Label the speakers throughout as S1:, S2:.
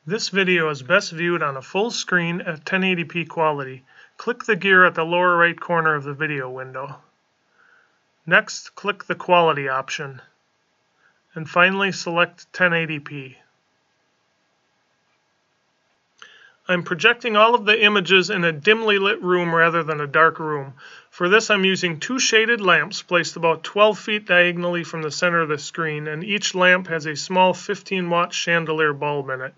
S1: This video is best viewed on a full screen at 1080p quality. Click the gear at the lower right corner of the video window. Next, click the quality option. And finally, select 1080p. I'm projecting all of the images in a dimly lit room rather than a dark room. For this, I'm using two shaded lamps placed about 12 feet diagonally from the center of the screen, and each lamp has a small 15-watt chandelier bulb in it.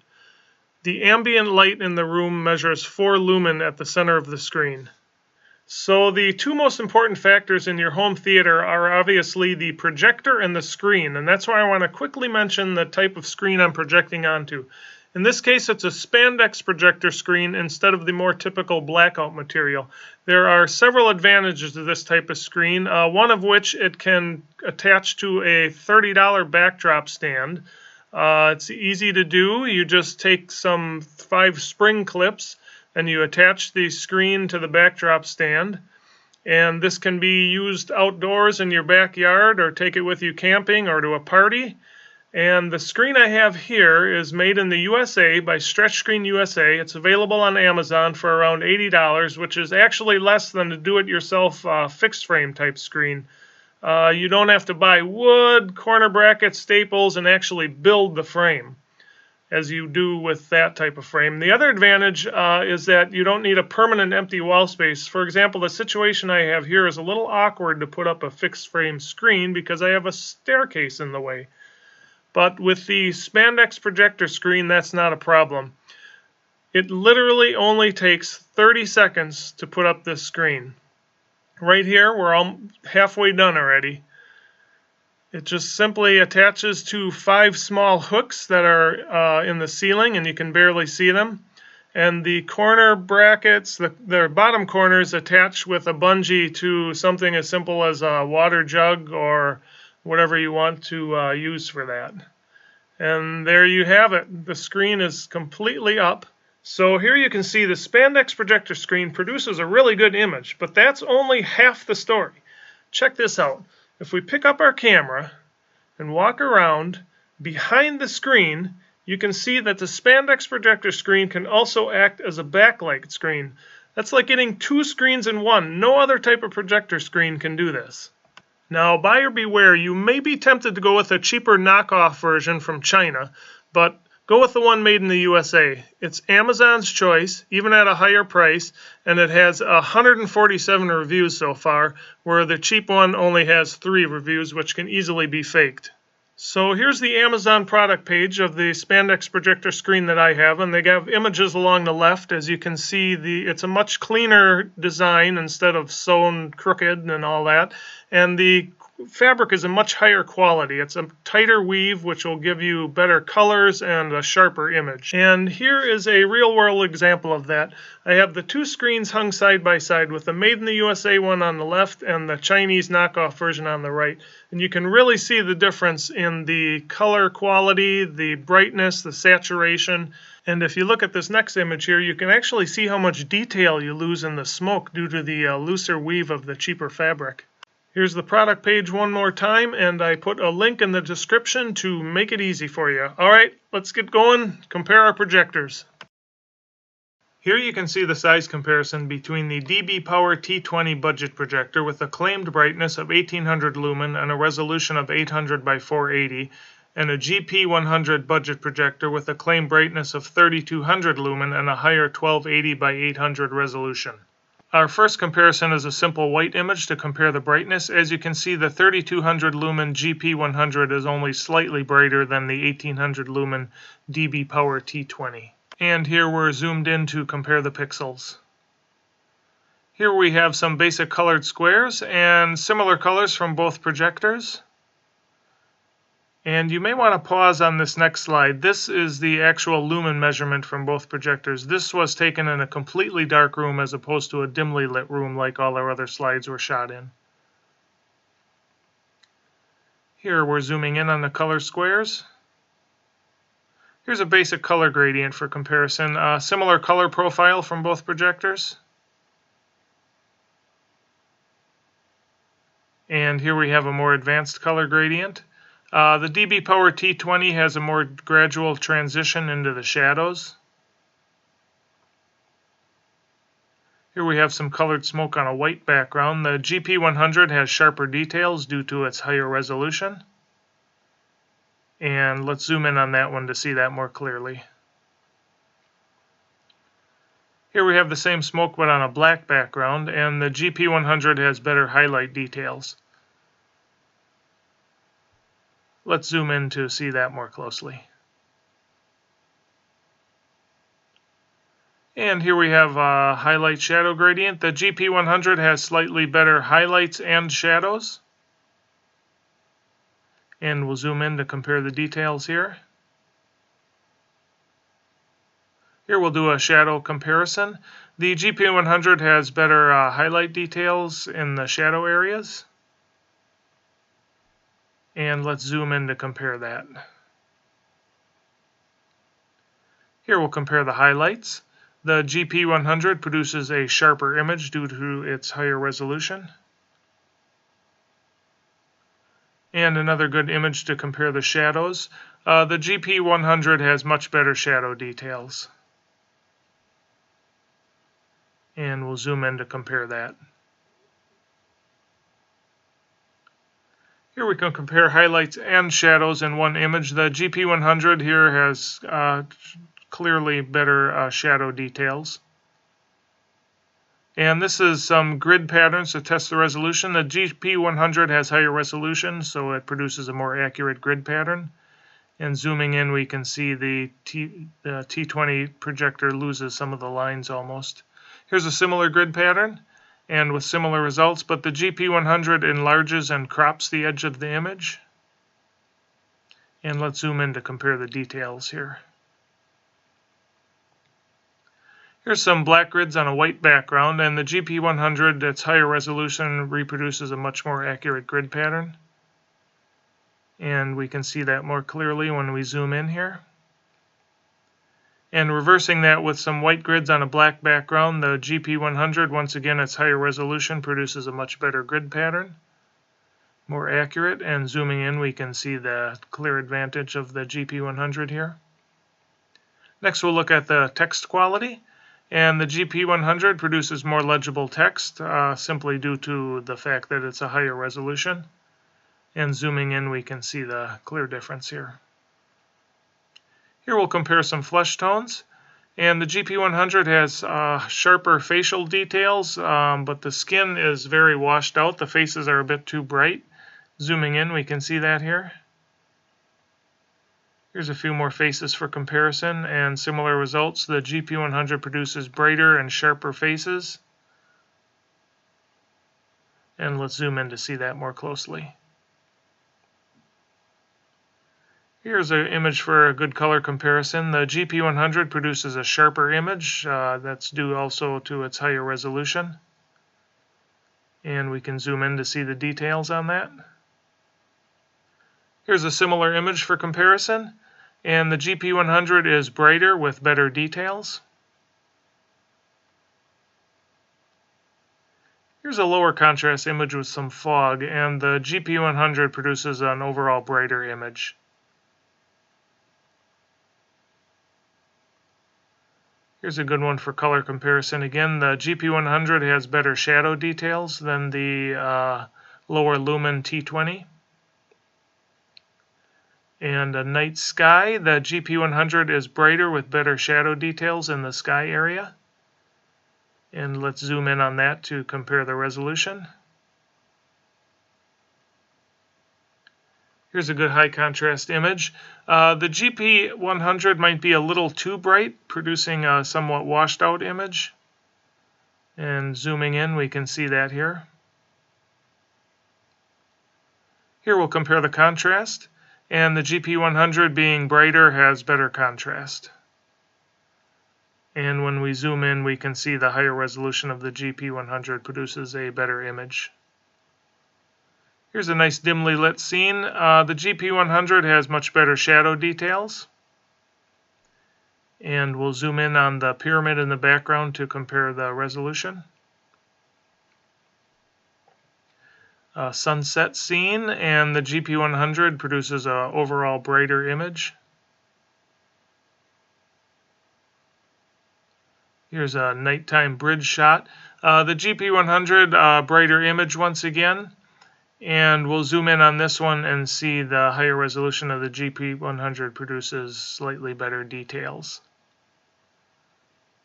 S1: The ambient light in the room measures 4 lumen at the center of the screen. So the two most important factors in your home theater are obviously the projector and the screen, and that's why I want to quickly mention the type of screen I'm projecting onto. In this case, it's a Spandex projector screen instead of the more typical blackout material. There are several advantages to this type of screen, one of which it can attach to a $30 backdrop stand. It's easy to do. You just take some 5 spring clips and you attach the screen to the backdrop stand. And this can be used outdoors in your backyard, or take it with you camping or to a party. And the screen I have here is made in the USA by Stretch Screen USA. It's available on Amazon for around $80, which is actually less than a do-it-yourself fixed frame type screen. You don't have to buy wood, corner brackets, staples, and actually build the frame as you do with that type of frame. The other advantage is that you don't need a permanent empty wall space. For example, the situation I have here is a little awkward to put up a fixed frame screen because I have a staircase in the way. But with the Spandex projector screen, that's not a problem. It literally only takes 30 seconds to put up this screen. Right here, we're all halfway done already. It just simply attaches to 5 small hooks that are in the ceiling, and you can barely see them. And the corner brackets, the bottom corners, attach with a bungee to something as simple as a water jug or whatever you want to use for that. And there you have it. The screen is completely up. So here you can see the Spandex projector screen produces a really good image, but that's only half the story. Check this out. If we pick up our camera and walk around behind the screen, you can see that the Spandex projector screen can also act as a backlight screen. That's like getting 2 screens in one. No other type of projector screen can do this. Now, buyer beware, you may be tempted to go with a cheaper knockoff version from China, but go with the one made in the USA. It's Amazon's choice, even at a higher price, and it has 147 reviews so far, where the cheap one only has 3 reviews, which can easily be faked. So here's the Amazon product page of the Spandex projector screen that I have, and they have images along the left. As you can see, it's a much cleaner design instead of sewn crooked and all that. And the fabric is a much higher quality. It's a tighter weave, which will give you better colors and a sharper image. And here is a real-world example of that. I have the 2 screens hung side by side, with the Made in the USA one on the left and the Chinese knockoff version on the right. And you can really see the difference in the color quality, the brightness, the saturation. And if you look at this next image here, you can actually see how much detail you lose in the smoke due to the looser weave of the cheaper fabric. Here's the product page one more time, and I put a link in the description to make it easy for you. Alright, let's get going. Compare our projectors. Here you can see the size comparison between the DBPower T20 budget projector with a claimed brightness of 1800 lumen and a resolution of 800 by 480, and a GP100 budget projector with a claimed brightness of 3200 lumen and a higher 1280 by 800 resolution. Our first comparison is a simple white image to compare the brightness. As you can see, the 3200 lumen GP100 is only slightly brighter than the 1800 lumen DBPower T20. And here we're zoomed in to compare the pixels. Here we have some basic colored squares and similar colors from both projectors. And you may want to pause on this next slide. This is the actual lumen measurement from both projectors. This was taken in a completely dark room as opposed to a dimly lit room like all our other slides were shot in. Here we're zooming in on the color squares. Here's a basic color gradient for comparison. Similar color profile from both projectors. And here we have a more advanced color gradient. The DBPower T20 has a more gradual transition into the shadows. Here we have some colored smoke on a white background. The GP100 has sharper details due to its higher resolution. And let's zoom in on that one to see that more clearly. Here we have the same smoke but on a black background, and the GP100 has better highlight details. Let's zoom in to see that more closely. And here we have a highlight shadow gradient. The GP100 has slightly better highlights and shadows. And we'll zoom in to compare the details here. Here we'll do a shadow comparison. The GP100 has better highlight details in the shadow areas. And let's zoom in to compare that. Here we'll compare the highlights. The GP100 produces a sharper image due to its higher resolution. And another good image to compare the shadows. The GP100 has much better shadow details. And we'll zoom in to compare that. Here we can compare highlights and shadows in one image. The GP100 here has clearly better shadow details. And this is some grid patterns to test the resolution. The GP100 has higher resolution, so it produces a more accurate grid pattern. And zooming in, we can see the T20 projector loses some of the lines almost. Here's a similar grid pattern, and with similar results, but the GP100 enlarges and crops the edge of the image. And let's zoom in to compare the details here. Here's some black grids on a white background, and the GP100, its higher resolution, reproduces a much more accurate grid pattern. And we can see that more clearly when we zoom in here. And reversing that with some white grids on a black background, the GP100, once again, its higher resolution produces a much better grid pattern, more accurate, and zooming in we can see the clear advantage of the GP100 here. Next we'll look at the text quality, and the GP100 produces more legible text simply due to the fact that it's a higher resolution, and zooming in we can see the clear difference here. Here we'll compare some flesh tones, and the GP100 has sharper facial details, but the skin is very washed out. The faces are a bit too bright. Zooming in, we can see that here. Here's a few more faces for comparison, and similar results. The GP100 produces brighter and sharper faces. And let's zoom in to see that more closely. Here's an image for a good color comparison. The GP100 produces a sharper image. That's due also to its higher resolution. And we can zoom in to see the details on that. Here's a similar image for comparison. And the GP100 is brighter with better details. Here's a lower contrast image with some fog, and the GP100 produces an overall brighter image. Here's a good one for color comparison. Again, the GP100 has better shadow details than the lower lumen T20. And a night sky, the GP100 is brighter with better shadow details in the sky area. And let's zoom in on that to compare the resolution. Here's a good high contrast image. The GP100 might be a little too bright, producing a somewhat washed out image. And zooming in, we can see that here. Here we'll compare the contrast, and the GP100 being brighter has better contrast. And when we zoom in, we can see the higher resolution of the GP100 produces a better image. Here's a nice dimly lit scene. The GP100 has much better shadow details. And we'll zoom in on the pyramid in the background to compare the resolution. sunset scene, and the GP100 produces an overall brighter image. Here's a nighttime bridge shot. The GP100 brighter image once again, and we'll zoom in on this one and see the higher resolution of the GP100 produces slightly better details.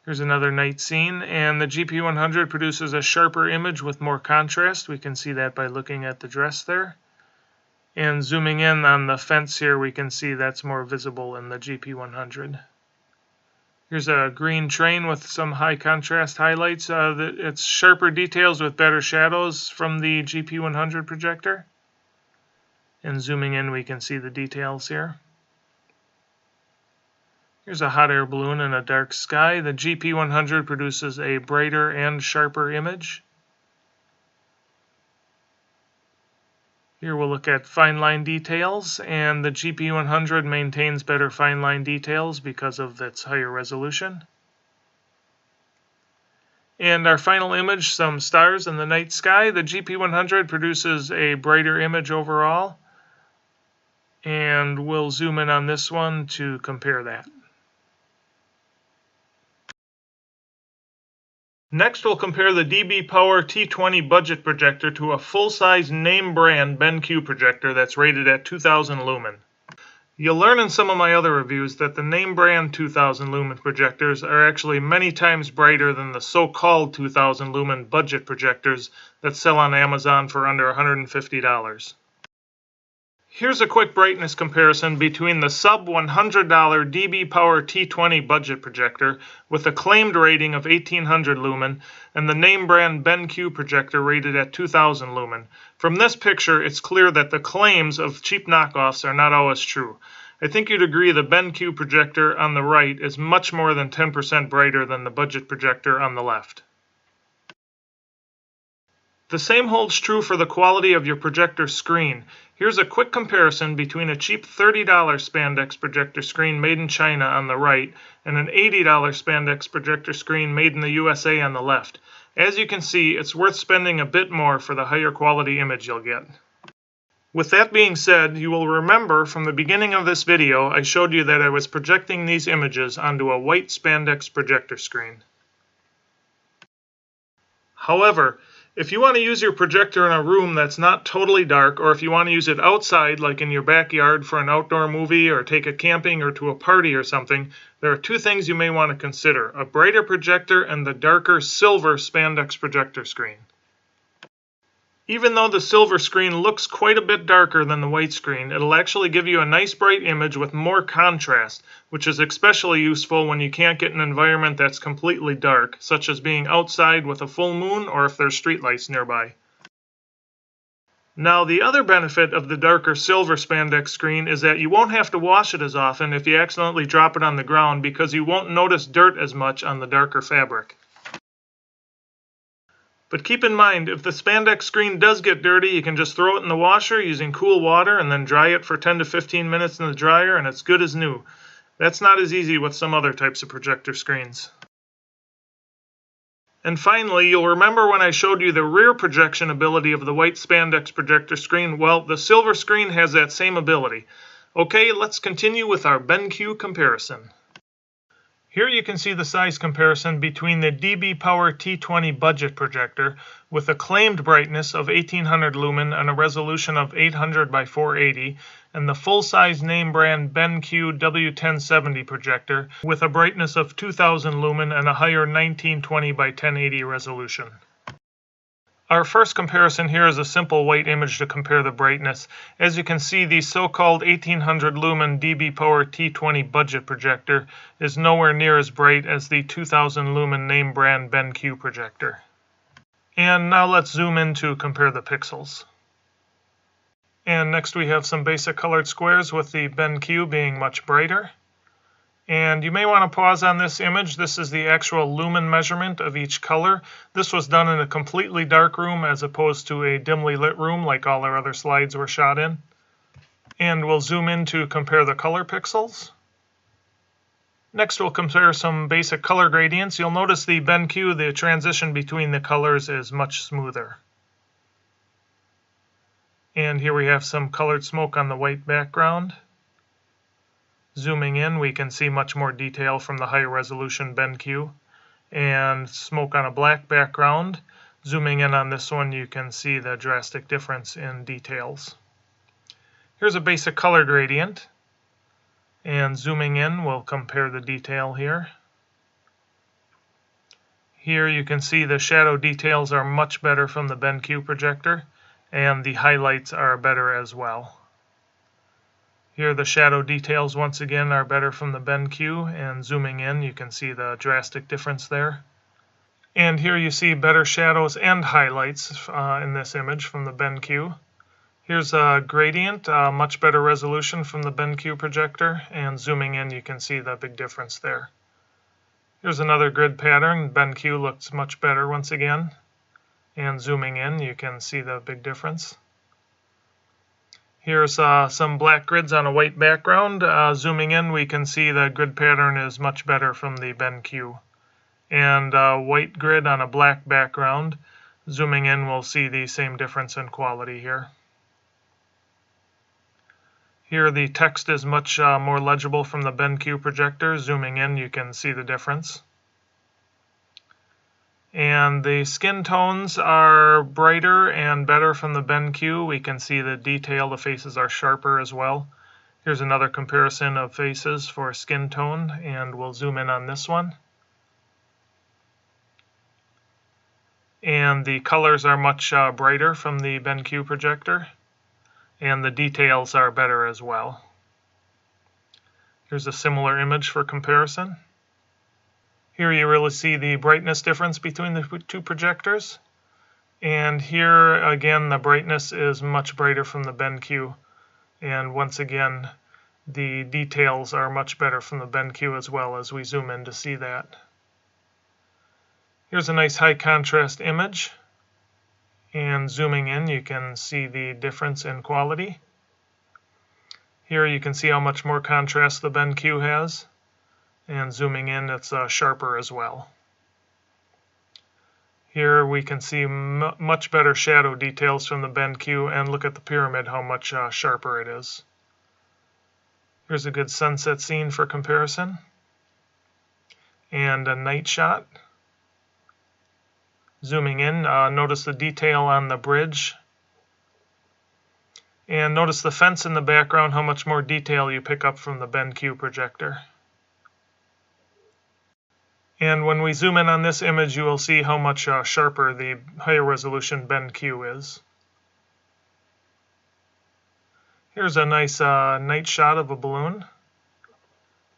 S1: Here's another night scene, and the GP100 produces a sharper image with more contrast. We can see that by looking at the dress there. And zooming in on the fence here, we can see that's more visible in the GP100. Here's a green train with some high contrast highlights. It's sharper details with better shadows from the GP100 projector. And zooming in, we can see the details here. Here's a hot air balloon in a dark sky. The GP100 produces a brighter and sharper image. Here we'll look at fine line details, and the GP100 maintains better fine line details because of its higher resolution. And our final image, some stars in the night sky. The GP100 produces a brighter image overall, and we'll zoom in on this one to compare that. Next, we'll compare the DBPower T20 budget projector to a full-size name brand BenQ projector that's rated at 2000 lumen. You'll learn in some of my other reviews that the name brand 2000 lumen projectors are actually many times brighter than the so-called 2000 lumen budget projectors that sell on Amazon for under $150. Here's a quick brightness comparison between the sub-$100 DBPower T20 budget projector with a claimed rating of 1800 lumen and the name brand BenQ projector rated at 2000 lumen. From this picture, it's clear that the claims of cheap knockoffs are not always true. I think you'd agree the BenQ projector on the right is much more than 10% brighter than the budget projector on the left. The same holds true for the quality of your projector screen. Here's a quick comparison between a cheap $30 Spandex projector screen made in China on the right and an $80 Spandex projector screen made in the USA on the left. As you can see, it's worth spending a bit more for the higher quality image you'll get. With that being said, you will remember from the beginning of this video I showed you that I was projecting these images onto a white Spandex projector screen. However, if you want to use your projector in a room that's not totally dark, or if you want to use it outside, like in your backyard for an outdoor movie, or take it camping or to a party or something, there are two things you may want to consider: a brighter projector and the darker silver Spandex projector screen. Even though the silver screen looks quite a bit darker than the white screen, it'll actually give you a nice bright image with more contrast, which is especially useful when you can't get an environment that's completely dark, such as being outside with a full moon or if there's streetlights nearby. Now, the other benefit of the darker silver Spandex screen is that you won't have to wash it as often if you accidentally drop it on the ground, because you won't notice dirt as much on the darker fabric. But keep in mind, if the Spandex screen does get dirty, you can just throw it in the washer using cool water and then dry it for 10 to 15 minutes in the dryer and it's good as new. That's not as easy with some other types of projector screens. And finally, you'll remember when I showed you the rear projection ability of the white Spandex projector screen. Well, the silver screen has that same ability. Okay, let's continue with our BenQ comparison. Here you can see the size comparison between the DBPower T20 budget projector with a claimed brightness of 1800 lumen and a resolution of 800 by 480, and the full-size name brand BenQ W1070 projector with a brightness of 2000 lumen and a higher 1920 by 1080 resolution. Our first comparison here is a simple white image to compare the brightness. As you can see, the so-called 1800 lumen DBPower T20 budget projector is nowhere near as bright as the 2000 lumen name brand BenQ projector. And now let's zoom in to compare the pixels. And next we have some basic colored squares with the BenQ being much brighter. And you may want to pause on this image. This is the actual lumen measurement of each color. This was done in a completely dark room as opposed to a dimly lit room like all our other slides were shot in. And we'll zoom in to compare the color pixels. Next we'll compare some basic color gradients. You'll notice the BenQ, the transition between the colors is much smoother. And here we have some colored smoke on the white background. Zooming in, we can see much more detail from the higher resolution BenQ. And smoke on a black background. Zooming in on this one, you can see the drastic difference in details. Here's a basic color gradient. And zooming in, we'll compare the detail here. Here you can see the shadow details are much better from the BenQ projector, and the highlights are better as well. Here the shadow details once again are better from the BenQ, and zooming in you can see the drastic difference there. And here you see better shadows and highlights in this image from the BenQ. Here's a gradient, much better resolution from the BenQ projector, and zooming in you can see the big difference there. Here's another grid pattern. BenQ looks much better once again, and zooming in you can see the big difference. Here's some black grids on a white background. Zooming in we can see the grid pattern is much better from the BenQ. And white grid on a black background. Zooming in we'll see the same difference in quality here. Here the text is much more legible from the BenQ projector. Zooming in you can see the difference. And the skin tones are brighter and better from the BenQ. We can see the detail, the faces are sharper as well. Here's another comparison of faces for skin tone, and we'll zoom in on this one. And the colors are much brighter from the BenQ projector. And the details are better as well. Here's a similar image for comparison. Here you really see the brightness difference between the two projectors. And here again the brightness is much brighter from the BenQ. And once again the details are much better from the BenQ as well as we zoom in to see that. Here's a nice high contrast image. And zooming in you can see the difference in quality. Here you can see how much more contrast the BenQ has, and zooming in it's sharper as well. Here we can see much better shadow details from the BenQ, and look at the pyramid how much sharper it is. Here's a good sunset scene for comparison, and a night shot. Zooming in, notice the detail on the bridge. And notice the fence in the background, how much more detail you pick up from the BenQ projector. And when we zoom in on this image, you will see how much sharper the higher resolution BenQ is. Here's a nice night shot of a balloon.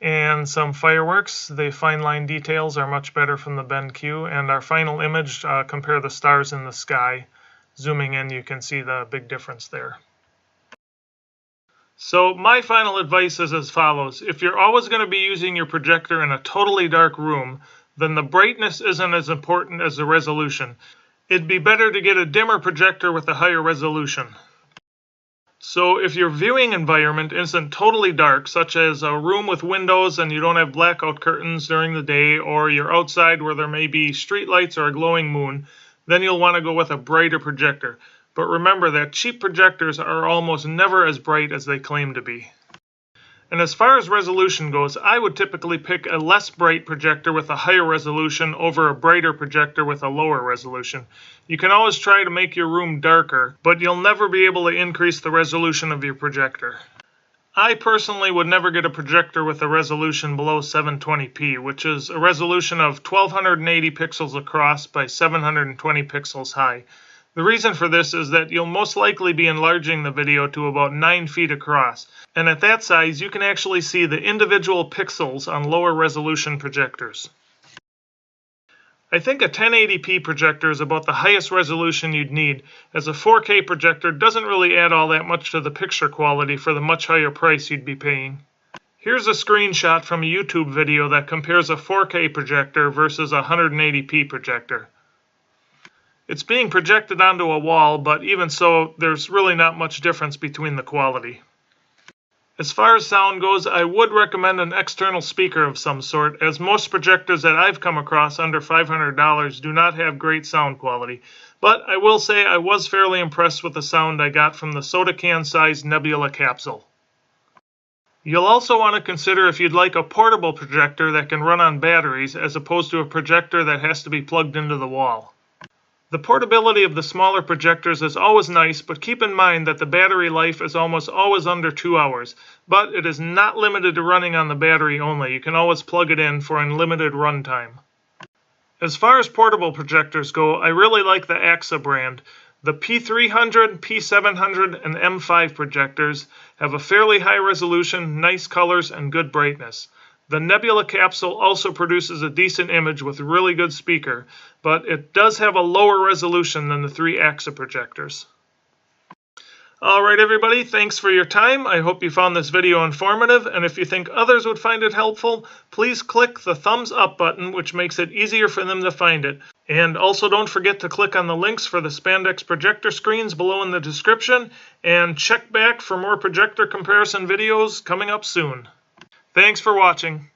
S1: And some fireworks. The fine line details are much better from the BenQ. And our final image, compare the stars in the sky. Zooming in, you can see the big difference there. So my final advice is as follows. If you're always going to be using your projector in a totally dark room, then the brightness isn't as important as the resolution. It'd be better to get a dimmer projector with a higher resolution. So if your viewing environment isn't totally dark, such as a room with windows and you don't have blackout curtains during the day, or you're outside where there may be street lights or a glowing moon, then you'll want to go with a brighter projector. But remember that cheap projectors are almost never as bright as they claim to be. And as far as resolution goes, I would typically pick a less bright projector with a higher resolution over a brighter projector with a lower resolution. You can always try to make your room darker, but you'll never be able to increase the resolution of your projector. I personally would never get a projector with a resolution below 720p, which is a resolution of 1280 pixels across by 720 pixels high. The reason for this is that you'll most likely be enlarging the video to about 9 feet across, and at that size you can actually see the individual pixels on lower resolution projectors. I think a 1080p projector is about the highest resolution you'd need, as a 4K projector doesn't really add all that much to the picture quality for the much higher price you'd be paying. Here's a screenshot from a YouTube video that compares a 4K projector versus a 180p projector. It's being projected onto a wall, but even so, there's really not much difference between the quality. As far as sound goes, I would recommend an external speaker of some sort, as most projectors that I've come across under $500 do not have great sound quality. But I will say I was fairly impressed with the sound I got from the soda can-sized nebula capsule. You'll also want to consider if you'd like a portable projector that can run on batteries as opposed to a projector that has to be plugged into the wall. The portability of the smaller projectors is always nice, but keep in mind that the battery life is almost always under 2 hours. But it is not limited to running on the battery only. You can always plug it in for unlimited runtime. As far as portable projectors go, I really like the AXA brand. The P300, P700, and M5 projectors have a fairly high resolution, nice colors, and good brightness. The nebula capsule also produces a decent image with a really good speaker, but it does have a lower resolution than the 3 AXA projectors. Alright everybody, thanks for your time. I hope you found this video informative, and if you think others would find it helpful, please click the thumbs up button, which makes it easier for them to find it. And also don't forget to click on the links for the Spandex projector screens below in the description, and check back for more projector comparison videos coming up soon. Thanks for watching.